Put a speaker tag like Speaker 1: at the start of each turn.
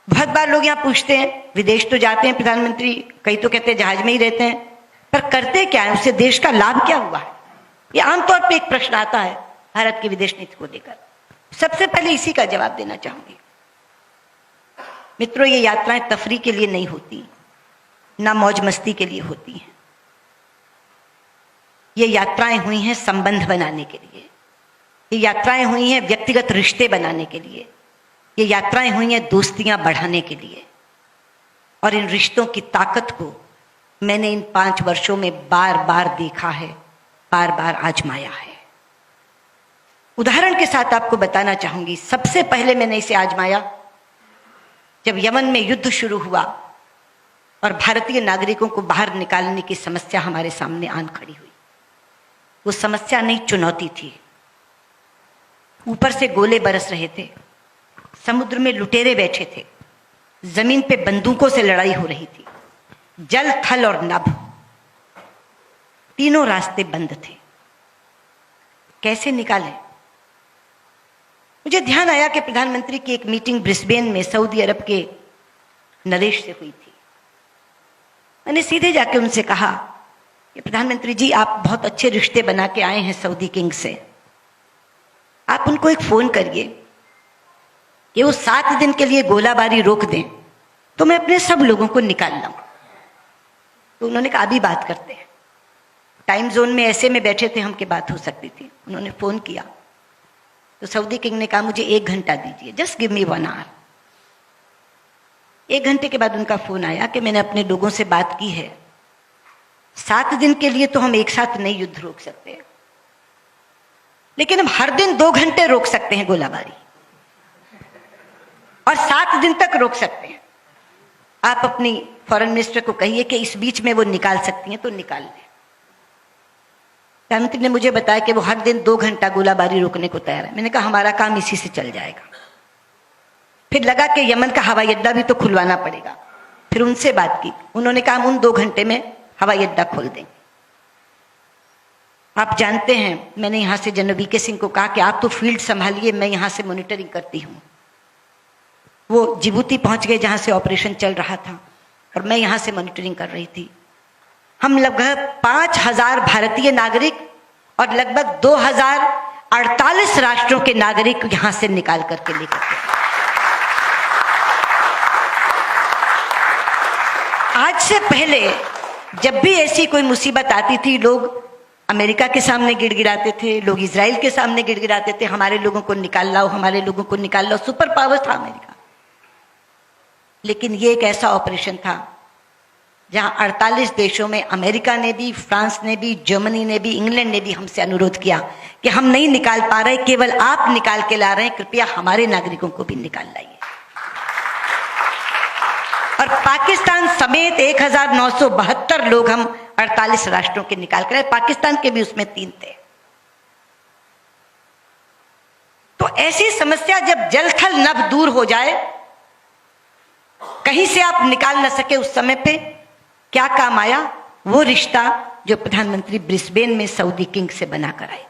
Speaker 1: बहुत बार लोग यहाँ पूछते हैं, विदेश तो जाते हैं प्रधानमंत्री, कई तो कहते हैं जहाज में ही रहते हैं, पर करते क्या है, उससे देश का लाभ क्या हुआ है? ये आमतौर पे एक प्रश्न आता है भारत की विदेश नीति को लेकर। सबसे पहले इसी का जवाब देना चाहूंगी। मित्रों, ये यात्राएं तफरीह के लिए नहीं होती, ना मौज मस्ती के लिए होती हैं। ये यात्राएं हुई हैं संबंध बनाने के लिए, ये यात्राएं हुई हैं व्यक्तिगत रिश्ते बनाने के लिए, ये यात्राएं हुई हैं दोस्तियां बढ़ाने के लिए। और इन रिश्तों की ताकत को मैंने इन 5 वर्षों में बार बार देखा है, बार बार आजमाया है। उदाहरण के साथ आपको बताना चाहूंगी। सबसे पहले मैंने इसे आजमाया जब यमन में युद्ध शुरू हुआ और भारतीय नागरिकों को बाहर निकालने की समस्या हमारे सामने आन खड़ी हुई। वो समस्या नहीं, चुनौती थी। ऊपर से गोले बरस रहे थे, समुद्र में लुटेरे बैठे थे, जमीन पे बंदूकों से लड़ाई हो रही थी, जल, थल और नभ, तीनों रास्ते बंद थे। कैसे निकालें? मुझे ध्यान आया कि प्रधानमंत्री की एक मीटिंग ब्रिस्बेन में सऊदी अरब के नरेश से हुई थी। मैंने सीधे जाके उनसे कहा कि प्रधानमंत्री जी, आप बहुत अच्छे रिश्ते बना के आए हैं सऊदी किंग से, आप उनको एक फोन करिए कि वो 7 दिन के लिए गोलाबारी रोक दें तो मैं अपने सब लोगों को निकाल लाऊं। तो उन्होंने कहा अभी बात करते हैं। टाइम जोन में ऐसे में बैठे थे हम कि बात हो सकती थी। उन्होंने फोन किया तो सऊदी किंग ने कहा मुझे 1 घंटा दीजिए, जस्ट गिव मी 1 आवर। 1 घंटे के बाद उनका फोन आया कि मैंने अपने लोगों से बात की है, 7 दिन के लिए तो हम एक साथ नहीं युद्ध रोक सकते, लेकिन हम हर दिन 2 घंटे रोक सकते हैं गोलाबारी, और 7 दिन तक रोक सकते हैं। आप अपनी फॉरेन मिनिस्टर को कहिए कि इस बीच में वो निकाल सकती हैं तो निकाल लें। प्रधानमंत्री ने मुझे बताया कि वो हर दिन 2 घंटा गोलाबारी रोकने को तैयार है। मैंने कहा हमारा काम इसी से चल जाएगा। फिर लगा कि यमन का हवाई अड्डा भी तो खुलवाना पड़ेगा। फिर उनसे बात की, उन्होंने कहा हम उन 2 घंटे में हवाई अड्डा खोल देंगे। आप जानते हैं, मैंने यहां से जनरल वीके सिंह को कहा कि आप तो फील्ड संभालिए, मैं यहां से मॉनिटरिंग करती हूं। वो जिबूती पहुंच गए जहां से ऑपरेशन चल रहा था, और मैं यहां से मॉनिटरिंग कर रही थी। हम लगभग 5000 भारतीय नागरिक और लगभग 2048 राष्ट्रों के नागरिक यहां से निकाल करके लेकर गए। आज से पहले जब भी ऐसी कोई मुसीबत आती थी, लोग अमेरिका के सामने गिड़गिड़ाते थे, लोग इजराइल के सामने गिड़गिड़ाते थे, हमारे लोगों को निकाल लाओ, हमारे लोगों को निकाल लाओ। सुपर पावर था अमेरिका। लेकिन ये एक ऐसा ऑपरेशन था जहां 48 देशों में अमेरिका ने भी, फ्रांस ने भी, जर्मनी ने भी, इंग्लैंड ने भी हमसे अनुरोध किया कि हम नहीं निकाल पा रहे, केवल आप निकाल के ला रहे हैं, कृपया हमारे नागरिकों को भी निकाल लाइए। और पाकिस्तान समेत 1972 लोग हम 48 राष्ट्रों के निकाल कर, पाकिस्तान के भी उसमें 3 थे। तो ऐसी समस्या जब जल थल नभ दूर हो जाए, कहीं से आप निकाल न सके, उस समय पे क्या काम आया? वो रिश्ता जो प्रधानमंत्री ब्रिस्बेन में सऊदी किंग से बनाकर आए।